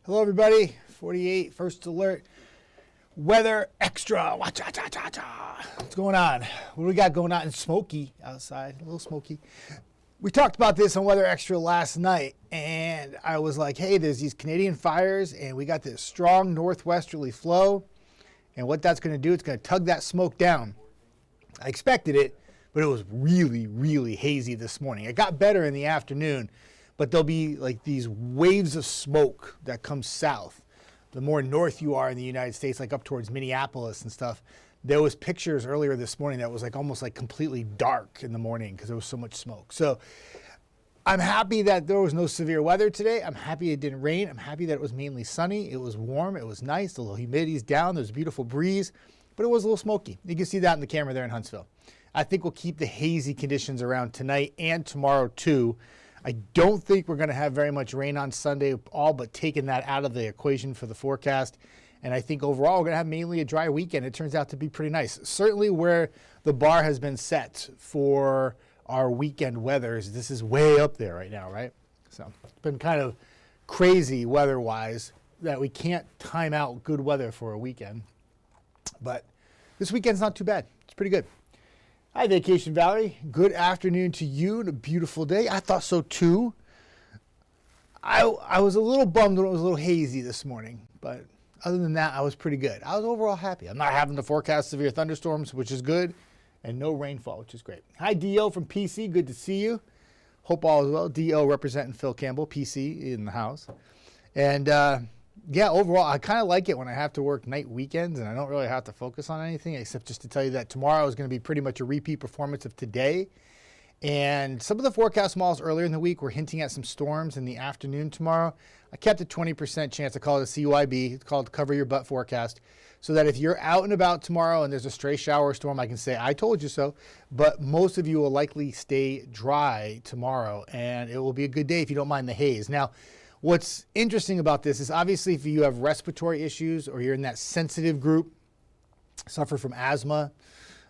Hello, everybody. 48, first alert. Weather extra. What's going on? What do we got going on? It's smoky outside, a little smoky. We talked about this on Weather Extra last night, and I was like, hey, there's these Canadian fires, and we got this strong northwesterly flow, and what that's going to do, it's going to tug that smoke down. I expected it, but it was really, really hazy this morning. It got better in the afternoon, but there'll be like these waves of smoke that come south. The more north you are in the United States, like up towards Minneapolis and stuff, there was pictures earlier this morning that was like almost like completely dark in the morning because there was so much smoke. So I'm happy that there was no severe weather today. I'm happy it didn't rain. I'm happy that it was mainly sunny. It was warm. It was nice. The little humidity's down. There's a beautiful breeze, but it was a little smoky. You can see that in the camera there in Huntsville. I think we'll keep the hazy conditions around tonight and tomorrow too. I don't think we're going to have very much rain on Sunday, all but taking that out of the equation for the forecast. And I think overall we're going to have mainly a dry weekend. It turns out to be pretty nice. Certainly where the bar has been set for our weekend weathers, this is way up there right now, right? So it's been kind of crazy weather-wise that we can't time out good weather for a weekend. But this weekend's not too bad. It's pretty good. Hi, Vacation Valerie. Good afternoon to you and a beautiful day. I thought so too. I was a little bummed when it was a little hazy this morning, but other than that, I was pretty good. I was overall happy. I'm not having to forecast severe thunderstorms, which is good, and no rainfall, which is great. Hi, D.O. from PC. Good to see you. Hope all is well. D.O. representing Phil Campbell, PC in the house. And yeah, overall, I kind of like it when I have to work night weekends and I don't really have to focus on anything except just to tell you that tomorrow is going to be pretty much a repeat performance of today. And some of the forecast models earlier in the week were hinting at some storms in the afternoon tomorrow. I kept a 20% chance. I call it a CYB. It's called Cover Your Butt Forecast. So that if you're out and about tomorrow and there's a stray shower or storm, I can say, I told you so. But most of you will likely stay dry tomorrow. And it will be a good day if you don't mind the haze. Now, what's interesting about this is obviously if you have respiratory issues or you're in that sensitive group, suffer from asthma,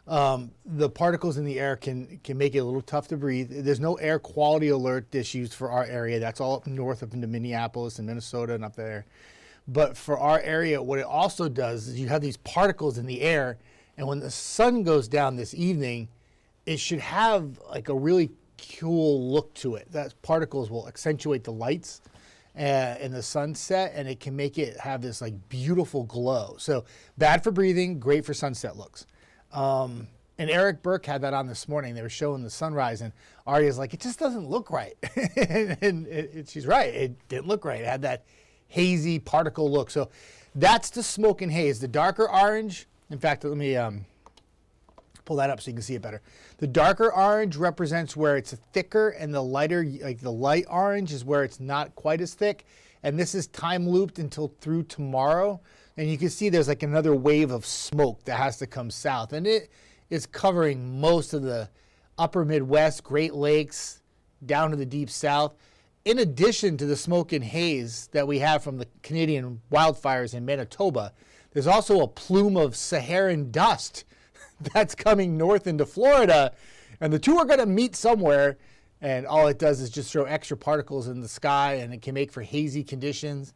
the particles in the air can make it a little tough to breathe. There's no air quality alert issues for our area. That's all up north up into Minneapolis and Minnesota and up there. But for our area, what it also does is you have these particles in the air, and when the sun goes down this evening, it should have like a really cool look to it. That particles will accentuate the lights in the sunset, and it can make it have this like beautiful glow. So bad for breathing, great for sunset looks. And Eric Burke had that on this morning. They were showing the sunrise, and Arya's like, it just doesn't look right. and she's right. It didn't look right. It had that hazy particle look. So that's the smoke and haze. The darker orange, in fact, let me pull that up so you can see it better. The darker orange represents where it's thicker, and the lighter, like the light orange, is where it's not quite as thick. And this is time looped until through tomorrow. And you can see there's like another wave of smoke that has to come south. And it is covering most of the upper Midwest, Great Lakes, down to the deep south. In addition to the smoke and haze that we have from the Canadian wildfires in Manitoba, there's also a plume of Saharan dust that's coming north into Florida. And the two are going to meet somewhere. And all it does is just throw extra particles in the sky, and it can make for hazy conditions.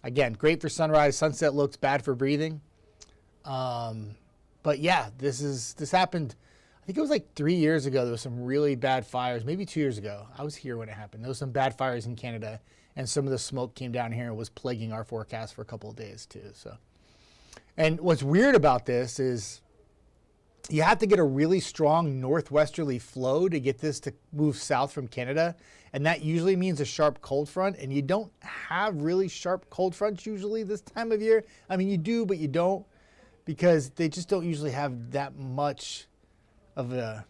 Again, great for sunrise, sunset looks, bad for breathing. But yeah, this happened, I think it was like 3 years ago. There was some really bad fires, maybe 2 years ago. I was here when it happened. There was some bad fires in Canada, and some of the smoke came down here and was plaguing our forecast for a couple of days too. So, and what's weird about this is you have to get a really strong northwesterly flow to get this to move south from Canada. And that usually means a sharp cold front. And you don't have really sharp cold fronts usually this time of year. I mean, you do, but you don't, because they just don't usually have that much of a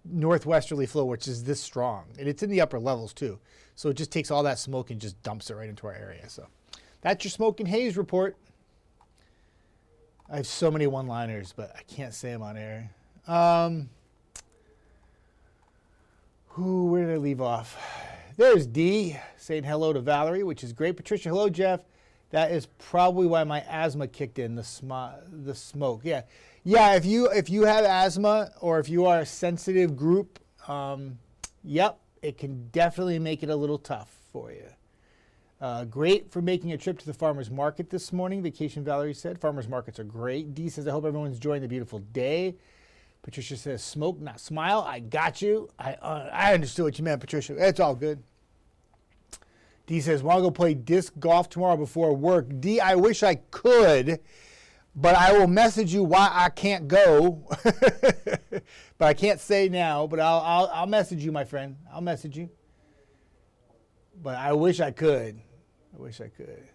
northwesterly flow, which is this strong. And it's in the upper levels too. So it just takes all that smoke and just dumps it right into our area. So that's your smoke and haze report. I have so many one-liners, but I can't say them on air. Where did I leave off? There's D saying hello to Valerie, which is great. Patricia, hello, Jeff. That is probably why my asthma kicked in, the smoke. Yeah. If you have asthma or if you are a sensitive group, yep, it can definitely make it a little tough for you. Great for making a trip to the farmer's market this morning. Vacation Valerie said. Farmer's markets are great. Dee says, I hope everyone's enjoying the beautiful day. Patricia says, smoke, not smile. I got you. I understood what you meant, Patricia. It's all good. Dee says, want to go play disc golf tomorrow before work. Dee, I wish I could, but I will message you why I can't go. But I can't say now, but I'll message you, my friend. I'll message you. But I wish I could. I wish I could.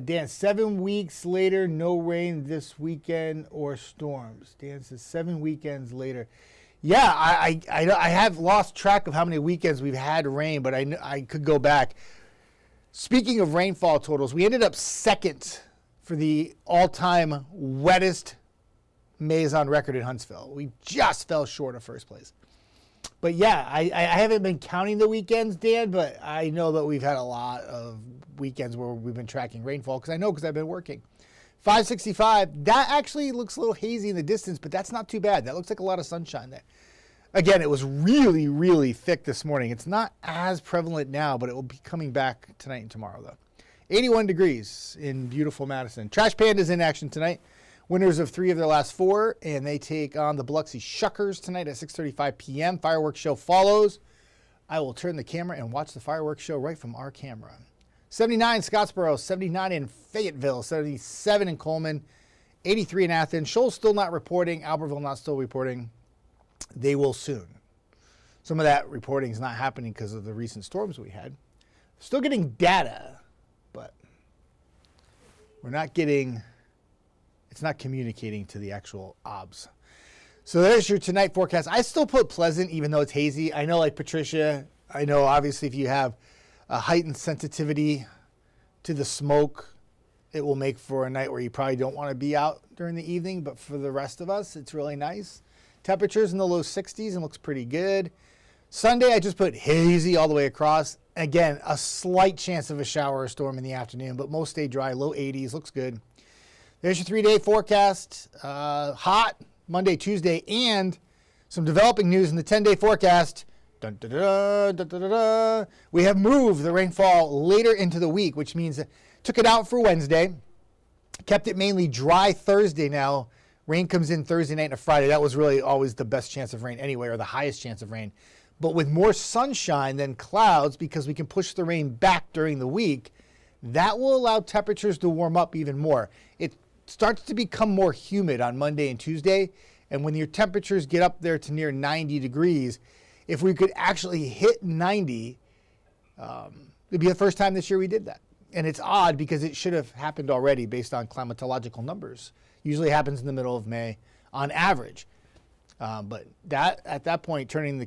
Dan, 7 weeks later, no rain this weekend or storms. Dan says 7 weekends later. Yeah, I have lost track of how many weekends we've had rain, but I could go back. Speaking of rainfall totals, we ended up second for the all-time wettest Mays on record in Huntsville. We just fell short of first place. But yeah, I haven't been counting the weekends, Dan, but I know that we've had a lot of weekends where we've been tracking rainfall because I've been working. 565, that actually looks a little hazy in the distance, but that's not too bad. That looks like a lot of sunshine there. Again, it was really, really thick this morning. It's not as prevalent now, but it will be coming back tonight and tomorrow, though. 81 degrees in beautiful Madison. Trash Panda's in action tonight. Winners of 3 of their last 4, and they take on the Biloxi Shuckers tonight at 6:35 p.m. Fireworks show follows. I will turn the camera and watch the fireworks show right from our camera. 79 in Scottsboro, 79 in Fayetteville, 77 in Coleman, 83 in Athens. Shoals still not reporting. Albertville not still reporting. They will soon. Some of that reporting is not happening because of the recent storms we had. Still getting data, but we're not getting... It's not communicating to the actual OBS. So there's your tonight forecast. I still put pleasant even though it's hazy. I know, like Patricia, I know obviously if you have a heightened sensitivity to the smoke, it will make for a night where you probably don't want to be out during the evening. But for the rest of us, it's really nice. Temperatures in the low 60s and looks pretty good. Sunday, I just put hazy all the way across. Again, a slight chance of a shower or storm in the afternoon, but most stay dry, low 80s, looks good. There's your 3-day forecast. Hot Monday, Tuesday, and some developing news in the 10-day forecast. Dun, dun, dun, dun, dun, dun, dun. We have moved the rainfall later into the week, which means took it out for Wednesday, kept it mainly dry Thursday now. Rain comes in Thursday night and Friday. That was really always the best chance of rain anyway, or the highest chance of rain. But with more sunshine than clouds, because we can push the rain back during the week, that will allow temperatures to warm up even more. It starts to become more humid on Monday and Tuesday. And when your temperatures get up there to near 90 degrees, if we could actually hit 90, it'd be the first time this year we did that. And it's odd because it should have happened already based on climatological numbers. Usually happens in the middle of May on average. But that at that point, turning the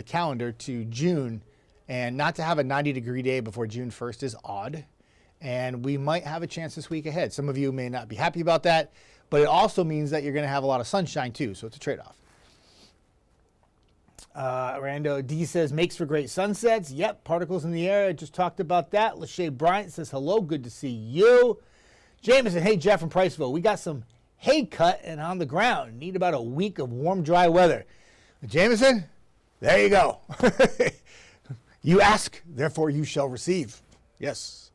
calendar to June and not to have a 90-degree day before June 1st is odd. And we might have a chance this week ahead. Some of you may not be happy about that, but it also means that you're going to have a lot of sunshine too, so it's a trade-off. Rando D says, makes for great sunsets. Yep, particles in the air. I just talked about that. Lachey Bryant says, hello, good to see you. Jameson, hey, Jeff from Priceville. We got some hay cut and on the ground. Need about a week of warm, dry weather. Jameson, there you go. You ask, therefore you shall receive. Yes.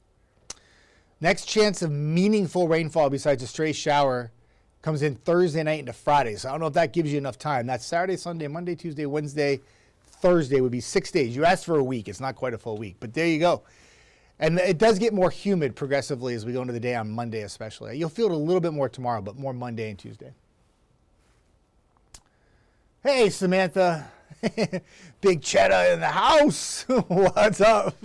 Next chance of meaningful rainfall besides a stray shower comes in Thursday night into Friday. So I don't know if that gives you enough time. That's Saturday, Sunday, Monday, Tuesday, Wednesday, Thursday would be 6 days. You asked for a week. It's not quite a full week, but there you go. And it does get more humid progressively as we go into the day on Monday especially. You'll feel it a little bit more tomorrow, but more Monday and Tuesday. Hey, Samantha. Big Cheddar in the house. What's up?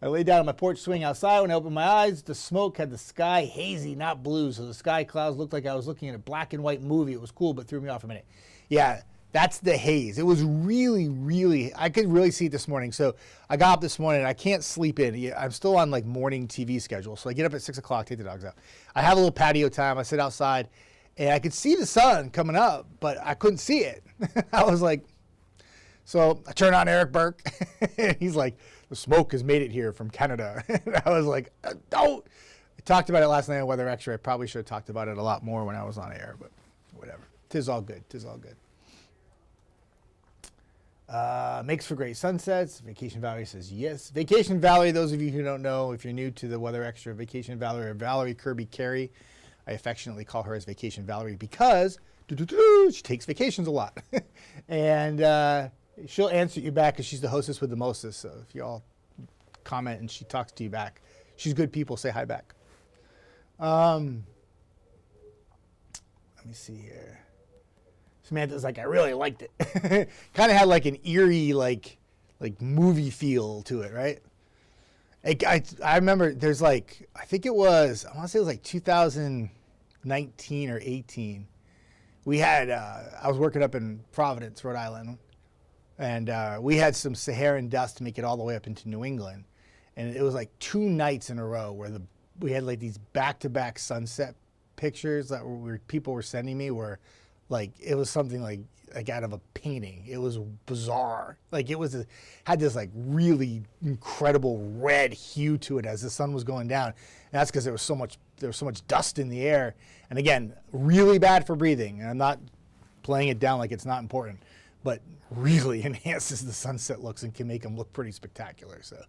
I lay down on my porch swing outside. When I opened my eyes, the smoke had the sky hazy, not blue. So the sky clouds looked like I was looking at a black and white movie. It was cool, but threw me off a minute. Yeah, that's the haze. It was really, I could really see it this morning. So I got up this morning and I can't sleep in. I'm still on like morning TV schedule. So I get up at 6 o'clock, take the dogs out. I have a little patio time. I sit outside and I could see the sun coming up, but I couldn't see it. I was like, so I turn on Eric Burke and he's like, the smoke has made it here from Canada. And I was like, don't. I talked about it last night on Weather Extra. I probably should have talked about it a lot more when I was on air, but whatever. Tis all good. Tis all good. Makes for great sunsets. Vacation Valerie says yes. Vacation Valerie, those of you who don't know, if you're new to the Weather Extra, Vacation Valerie or Valerie Kirby Carey, I affectionately call her as Vacation Valerie because she takes vacations a lot. And she'll answer you back because she's the hostess with the mostest. So if y'all comment and she talks to you back, she's good people. Say hi back. Let me see here. Samantha's like, I really liked it. Kind of had like an eerie, like movie feel to it, right? I remember there's like, I think it was, I want to say it was like 2019 or 18. We had, I was working up in Providence, Rhode Island, and we had some Saharan dust make it all the way up into New England. And it was like 2 nights in a row where we had like these back-to-back sunset pictures that people were sending me where like it was something like out of a painting. It was bizarre. Like it was had this like really incredible red hue to it as the sun was going down. And that's because there was so much dust in the air. And again, really bad for breathing. And I'm not playing it down like it's not important, but really enhances the sunset looks and can make them look pretty spectacular. So,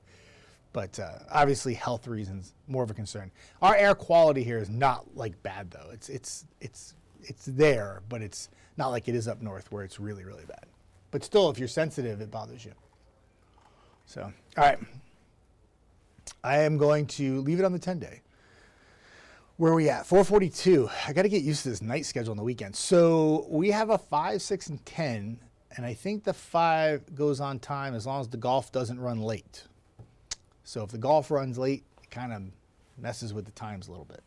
but obviously health reasons more of a concern. Our air quality here is not like bad though. It's there, but it's not like it is up north where it's really, really bad. But still, if you're sensitive, it bothers you. So, all right. I am going to leave it on the 10-day. Where are we at? 4:42. I got to get used to this night schedule on the weekend. So we have a 5, 6, and 10, and I think the 5 goes on time as long as the golf doesn't run late. So if the golf runs late, it kind of messes with the times a little bit.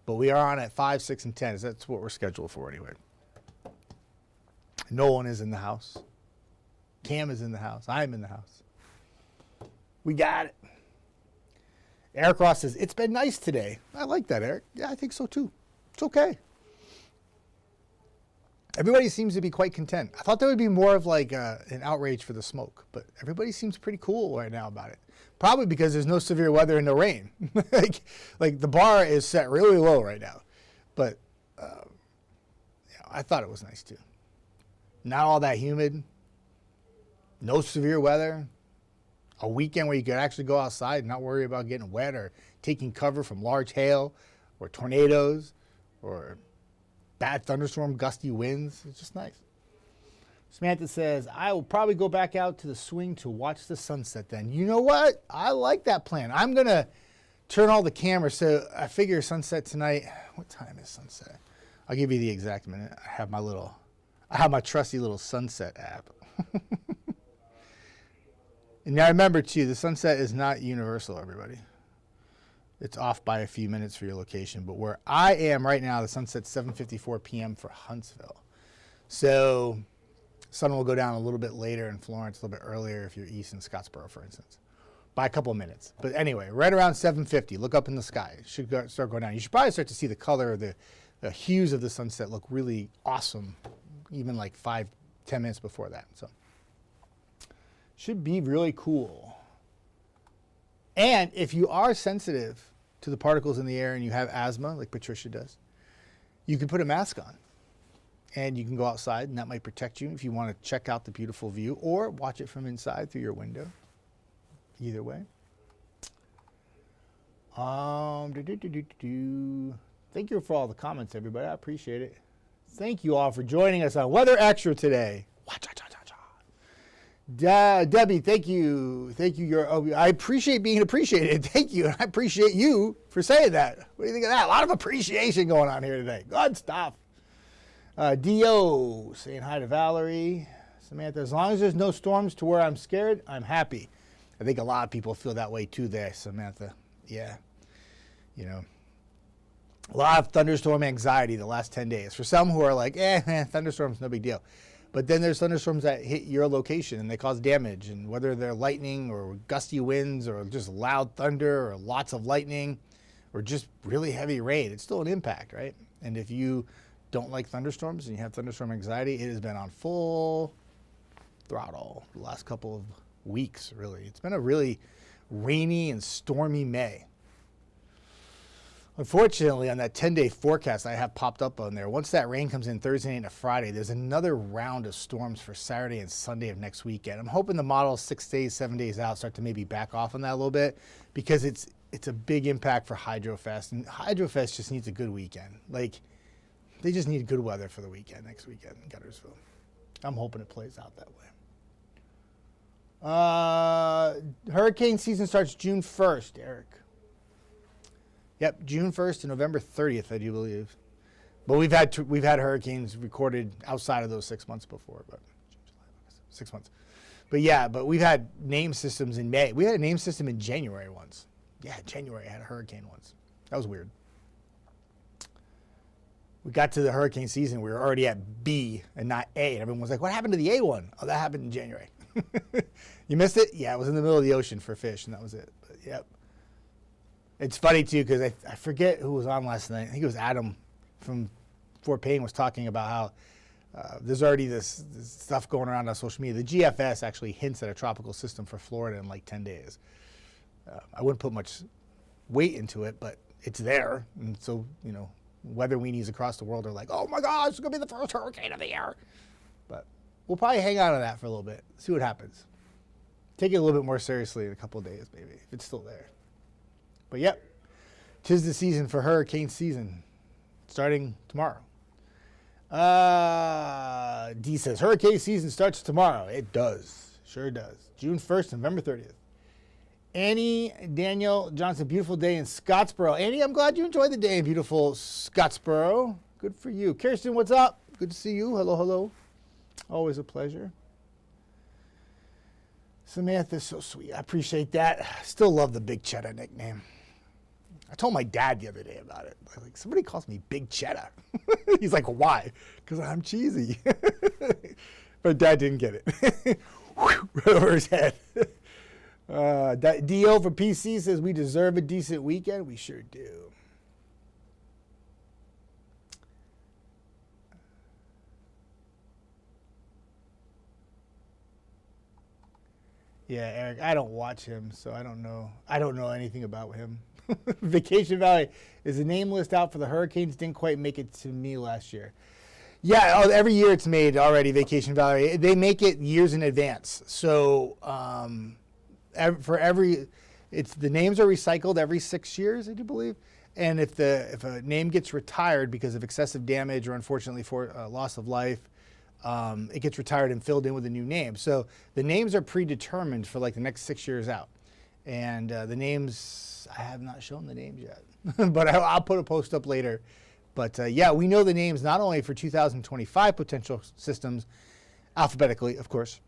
But we are on at 5, 6, and 10. That's what we're scheduled for anyway. Nolan is in the house. Cam is in the house. I'm in the house. We got it. Eric Ross says, it's been nice today. I like that, Eric. Yeah, I think so too. It's okay. Everybody seems to be quite content. I thought there would be more of like an outrage for the smoke, but everybody seems pretty cool right now about it. Probably because there's no severe weather and no rain. like the bar is set really low right now. But I thought it was nice too. Not all that humid. No severe weather. A weekend where you could actually go outside and not worry about getting wet or taking cover from large hail or tornadoes or bad thunderstorm, gusty winds. It's just nice. Samantha says, I will probably go back out to the swing to watch the sunset then. You know what? I like that plan. I'm going to turn all the cameras. So I figure sunset tonight. What time is sunset? I'll give you the exact minute. I have my trusty little sunset app. And now remember too, the sunset is not universal, everybody. It's off by a few minutes for your location. But where I am right now, the sunset's 7:54 p.m. for Huntsville. So sun will go down a little bit later in Florence, a little bit earlier if you're east in Scottsboro, for instance, by a couple of minutes. But anyway, right around 7:50, look up in the sky. It should start going down. You should probably start to see the color, the hues of the sunset look really awesome, even like 5-10 minutes before that. So should be really cool. And if you are sensitive to the particles in the air and you have asthma, like Patricia does, you can put a mask on. And you can go outside, and that might protect you if you want to check out the beautiful view or watch it from inside through your window. Either way. Thank you for all the comments, everybody. I appreciate it. Thank you all for joining us on Weather Extra today. Debbie, thank you. Thank you. I appreciate being appreciated. Thank you. I appreciate you for saying that. What do you think of that? A lot of appreciation going on here today. Good stuff. D.O. saying hi to Valerie. Samantha, as long as there's no storms to where I'm scared, I'm happy. I think a lot of people feel that way too there, Samantha. Yeah. You know, a lot of thunderstorm anxiety the last 10 days. For some who are like, thunderstorms, no big deal. But then there's thunderstorms that hit your location and they cause damage. And whether they're lightning or gusty winds or just loud thunder or lots of lightning or just really heavy rain, it's still an impact, right? And if you don't like thunderstorms and you have thunderstorm anxiety, it has been on full throttle the last couple of weeks, really. It's been a really rainy and stormy May. Unfortunately, on that 10-day forecast I have popped up on there, once that rain comes in Thursday night and Friday, there's another round of storms for Saturday and Sunday of next weekend. I'm hoping the models 6 days, 7 days out start to maybe back off on that a little bit, because it's a big impact for HydroFest, and HydroFest just needs a good weekend. Like, they just need good weather for the weekend, next weekend in Guttersville. I'm hoping it plays out that way. Hurricane season starts June 1st, Eric. Yep, June 1st to November 30th, I do believe. But we've had hurricanes recorded outside of those 6 months before, but 6 months. But yeah, but we've had name systems in May. We had a name system in January once. Yeah, January I had a hurricane once. That was weird. We got to the hurricane season, we were already at B and not A, and everyone was like, what happened to the A one? Oh, that happened in January. You missed it? Yeah, it was in the middle of the ocean for fish, and that was it. But yep. It's funny, too, because I forget who was on last night. I think it was Adam from Fort Payne was talking about how there's already this stuff going around on social media. The GFS actually hints at a tropical system for Florida in like 10 days. I wouldn't put much weight into it, but it's there. And so, you know, weather weenies across the world are like, oh, my gosh, it's going to be the first hurricane of the year. But we'll probably hang on to that for a little bit, see what happens. Take it a little bit more seriously in a couple of days, maybe, if it's still there. But yep, 'tis the season for hurricane season, starting tomorrow. D says, hurricane season starts tomorrow. It does, sure does. June 1st, November 30th. Annie Daniel Johnson, beautiful day in Scottsboro. Annie, I'm glad you enjoyed the day in beautiful Scottsboro. Good for you. Kirsten, what's up? Good to see you. Hello, hello. Always a pleasure. Samantha's so sweet. I appreciate that. Still love the Big Cheddar nickname. I told my dad the other day about it. Like, somebody calls me Big Cheddar. He's like, why? Because I'm cheesy. But Dad didn't get it. Right over his head. Dio for PC says we deserve a decent weekend. We sure do. Yeah, Eric, I don't watch him, so I don't know anything about him. Vacation Valley, is the name list out for the Hurricanes? Didn't quite make it to me last year. Yeah, every year it's made already, Vacation Valley. They make it years in advance. So the names are recycled every 6 years, I do believe. And if a name gets retired because of excessive damage or unfortunately for loss of life, it gets retired and filled in with a new name. So the names are predetermined for like the next 6 years out. And the names, I have not shown the names yet, but I'll put a post up later. But yeah, we know the names not only for 2025 potential systems, alphabetically, of course,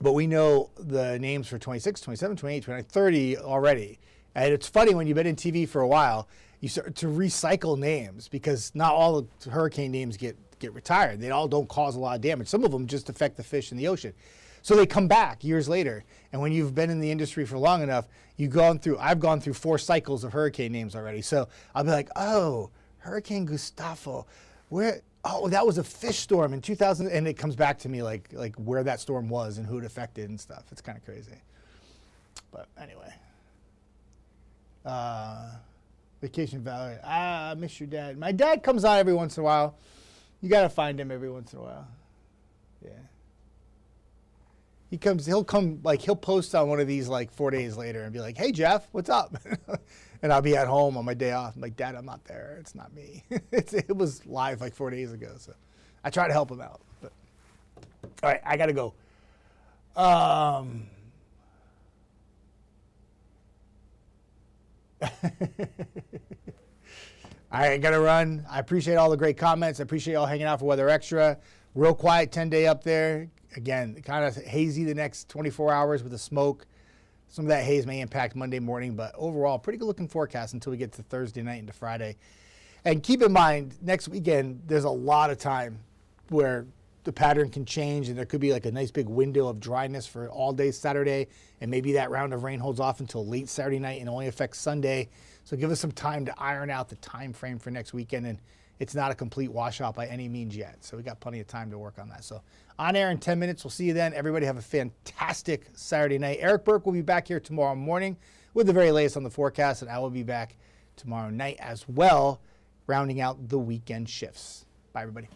but we know the names for 26, 27, 28, 29, 30 already. And it's funny when you've been in TV for a while, you start to recycle names because not all the hurricane names get retired. They all don't cause a lot of damage. Some of them just affect the fish in the ocean. So they come back years later. And when you've been in the industry for long enough, I've gone through 4 cycles of hurricane names already. So I'll be like, oh, Hurricane Gustavo, that was a fish storm in 2000. And it comes back to me like where that storm was and who it affected and stuff. It's kind of crazy. But anyway. Vacation Valley. I miss your dad. My dad comes on every once in a while. You got to find him every once in a while. Yeah. He'll post on one of these like 4 days later and be like, hey, Jeff, what's up? And I'll be at home on my day off. I'm like, Dad, I'm not there. It's not me. It was live like 4 days ago. So I try to help him out. But all right, I got to go. I got to run. I appreciate all the great comments. I appreciate y'all hanging out for Weather Extra. Real quiet 10-day up there. Again, kind of hazy the next 24 hours with the smoke. Some of that haze may impact Monday morning, but overall, pretty good looking forecast until we get to Thursday night into Friday. And keep in mind, next weekend, there's a lot of time where the pattern can change and there could be like a nice big window of dryness for all day Saturday. And maybe that round of rain holds off until late Saturday night and only affects Sunday. So give us some time to iron out the time frame for next weekend. And it's not a complete washout by any means yet. So we got plenty of time to work on that. So on air in 10 minutes. We'll see you then. Everybody have a fantastic Saturday night. Eric Burke will be back here tomorrow morning with the very latest on the forecast, and I will be back tomorrow night as well, rounding out the weekend shifts. Bye, everybody.